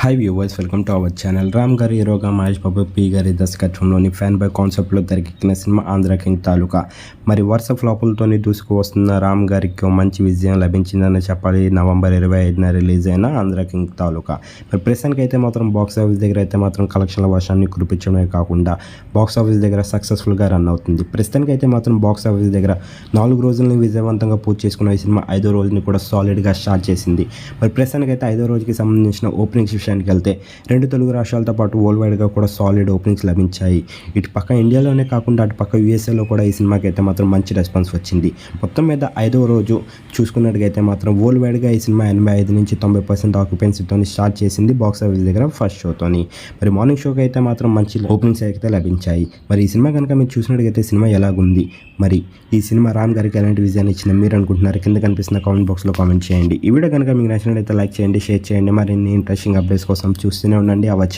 High viewers, welcome to our channel. Ram గారి హీరోగా Mahesh Babu P గారి దర్శకత్వంలోని ఫ్యాన్ బాయ్ కాన్సెప్ట్లో తెరకెక్కిన సినిమా ఆంధ్ర కింగ్ తాలూకా. మరి వరుస ఫ్లాపులతోని దూసుకు వస్తున్న రామ్ గారికి మంచి విజయం లభించిందని చెప్పాలి. నవంబర్ 25న రిలీజ్ అయిన ఆంధ్ర కింగ్ తాలూకా మరి ప్రస్తుతానికి అయితే మాత్రం బాక్స్ ఆఫీస్ దగ్గర అయితే మాత్రం కలెక్షన్ల వర్షాన్ని కురిపించడమే కాకుండా బాక్స్ ఆఫీస్ దగ్గర సక్సెస్ఫుల్గా రన్ అవుతుంది. ప్రస్తుతానికి అయితే మాత్రం బాక్స్ ఆఫీస్ దగ్గర 4 రోజులని విజయవంతంగా పూర్తి చేసుకున్న ఈ సినిమా 5వ రోజుని కూడా సాలిడ్గా స్టార్ట్ చేసింది. మరి ప్రస్తుతానికి అయితే 5వ రోజుకి సంబంధించిన ఓపెనింగ్స్ విషయానికి వెళ్తే 2 తెలుగు రాష్ట్రాలతో పాటు వరల్డ్ వైడ్గా కూడా సాలిడ్ ఓపెనింగ్స్ లభించాయి. ఇటు పక్క ఇండియాలోనే కాకుండా అటు పక్క యూఎస్ఏలో కూడా ఈ సినిమాకి అయితే మాత్రం మంచి రెస్పాన్స్ వచ్చింది. మొత్తం మీద 5వ రోజు చూసుకున్నట్టుగైతే మాత్రం వరల్డ్ వైడ్గా ఈ సినిమా 85 నుంచి 90% ఆక్యుపెన్సీతో స్టార్ట్ చేసింది బాక్స్ ఆఫీస్ దగ్గర ఫస్ట్ షోతోని. మరి మార్నింగ్ షోకి అయితే మాత్రం మంచి ఓపెనింగ్స్ అయితే లభించాయి. మరి ఈ సినిమా కనుక మీరు చూసినట్టుగైతే సినిమా ఎలాగుంది, మరి ఈ సినిమా రామ్ గారికి ఎలాంటి విజయాన్ని ఇచ్చింది మీరు అనుకుంటున్నారు? కింద కనిపిస్తున్న కామెంట్ బాక్స్లో కామెంట్ చేయండి. ఈ వీడియో కనుక మీకు నచ్చినట్లయితే లైక్ చేయండి, షేర్ చేయండి. మరిన్ని ఇంట్రెస్టింగ్ అప్డేట్స్ కోసం చూస్తూనే ఉండండి అవ్వచ్చు.